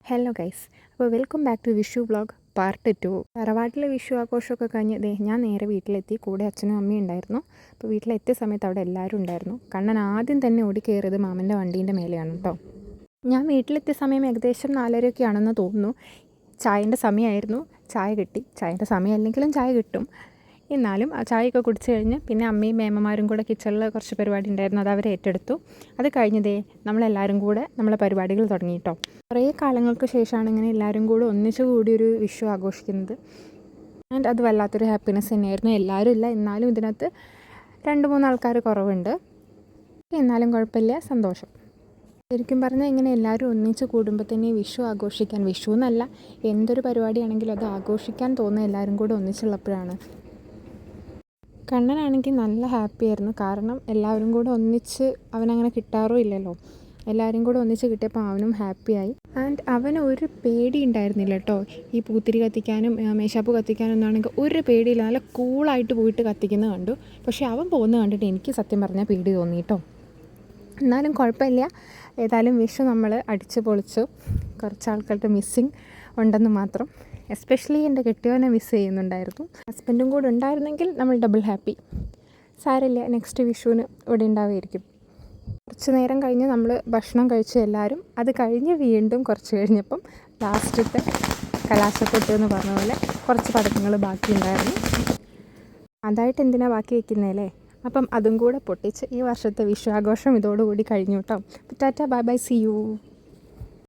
Hello guys, അപ്പോൾ welcome back to Vishu vlog part 2. തറവാട്ടിലെ വിഷു ആഘോഷമൊക്കെ കഴിഞ്ഞ് ഞാൻ നേരെ വീട്ടിലെത്തി. കൂടെ അച്ഛനും അമ്മയും ഉണ്ടായിരുന്നു. അപ്പോൾ വീട്ടിലെത്തിയ സമയത്ത് അവിടെ എല്ലാവരും ഉണ്ടായിരുന്നു. കണ്ണൻ ആദ്യം തന്നെ ഓടി കയറിയത് മാമൻ്റെ വണ്ടീൻ്റെ മേലെയാണ് കേട്ടോ. ഞാൻ വീട്ടിലെത്തിയ സമയം ഏകദേശം 4:30 ആണെന്ന് തോന്നുന്നു. ചായൻ്റെ സമയമായിരുന്നു. ചായ കിട്ടി. ചായൻ്റെ സമയമല്ലെങ്കിലും ചായ കിട്ടും. എന്നാലും ആ ചായയൊക്കെ കുടിച്ച് കഴിഞ്ഞ് പിന്നെ അമ്മയും മേമ്മമാരും കൂടെ കിച്ചണിൽ കുറച്ച് പരിപാടി ഉണ്ടായിരുന്നു. അത് അവർ ഏറ്റെടുത്തു. അത് കഴിഞ്ഞതേ നമ്മളെല്ലാവരും കൂടെ നമ്മളെ പരിപാടികൾ തുടങ്ങി കേട്ടോ. കുറേ കാലങ്ങൾക്ക് ശേഷമാണ് ഇങ്ങനെ എല്ലാവരും കൂടെ ഒന്നിച്ചു കൂടിയൊരു വിഷു ആഘോഷിക്കുന്നത്. ആൻഡ് അത് വല്ലാത്തൊരു ഹാപ്പിനെസ് തന്നെയായിരുന്നു. എല്ലാവരും ഇല്ല, എന്നാലും ഇതിനകത്ത് 2-3 ആൾക്കാർ കുറവുണ്ട്. എന്നാലും കുഴപ്പമില്ല, സന്തോഷം. ശരിക്കും പറഞ്ഞാൽ ഇങ്ങനെ എല്ലാവരും ഒന്നിച്ച് കൂടുമ്പോൾ തന്നെ വിഷു ആഘോഷിക്കാൻ, വിഷു എന്നല്ല എന്തൊരു പരിപാടിയാണെങ്കിലും അത് ആഘോഷിക്കാൻ തോന്നുക എല്ലാവരും കൂടെ ഒന്നിച്ചുള്ളപ്പോഴാണ്. കണ്ണനാണെങ്കിൽ നല്ല ഹാപ്പി ആയിരുന്നു. കാരണം എല്ലാവരും കൂടെ ഒന്നിച്ച് അവനങ്ങനെ കിട്ടാറും ഇല്ലല്ലോ. എല്ലാവരും കൂടെ ഒന്നിച്ച് കിട്ടിയപ്പോൾ അവനും ഹാപ്പിയായി. ആൻഡ് അവന് ഒരു പേടി ഉണ്ടായിരുന്നില്ല കേട്ടോ. ഈ പൂത്തിരി കത്തിക്കാനും മേശാപ്പ് കത്തിക്കാനും ഒന്നാണെങ്കിൽ ഒരു പേടിയില്ല. നല്ല കൂളായിട്ട് പോയിട്ട് കത്തിക്കുന്നത് കണ്ടു. പക്ഷേ അവൻ പോകുന്നത് കണ്ടിട്ട് എനിക്ക് സത്യം പറഞ്ഞാൽ പേടി തോന്നി കേട്ടോ. എന്നാലും കുഴപ്പമില്ല. ഏതായാലും വിഷു നമ്മൾ അടിച്ച് പൊളിച്ചു. കുറച്ച് ആൾക്കാരുടെ മിസ്സിങ് ഉണ്ടെന്ന് മാത്രം. എസ്പെഷ്യലി എൻ്റെ കെട്ടിയവനെ മിസ് ചെയ്യുന്നുണ്ടായിരുന്നു. ഹസ്ബൻഡും കൂടെ ഉണ്ടായിരുന്നെങ്കിൽ നമ്മൾ ഡബിൾ ഹാപ്പി. സാരമില്ല, നെക്സ്റ്റ് വിഷുവിന് ഇവിടെ ഉണ്ടാവുമായിരിക്കും. കുറച്ച് നേരം കഴിഞ്ഞ് നമ്മൾ ഭക്ഷണം കഴിച്ചു എല്ലാവരും. അത് കഴിഞ്ഞ് വീണ്ടും കുറച്ച് കഴിഞ്ഞപ്പം ലാസ്റ്റത്തെ കലാശക്കൊട്ട് എന്ന് പറഞ്ഞ പോലെ കുറച്ച് പടക്കങ്ങൾ ബാക്കിയുണ്ടായിരുന്നു. അതായിട്ട് എന്തിനാ ബാക്കി വയ്ക്കുന്നതല്ലേ. അപ്പം അതും കൂടെ പൊട്ടിച്ച് ഈ വർഷത്തെ വിഷു ആഘോഷം ഇതോടുകൂടി കഴിഞ്ഞു കേട്ടോ. Tata, bye bye, see U.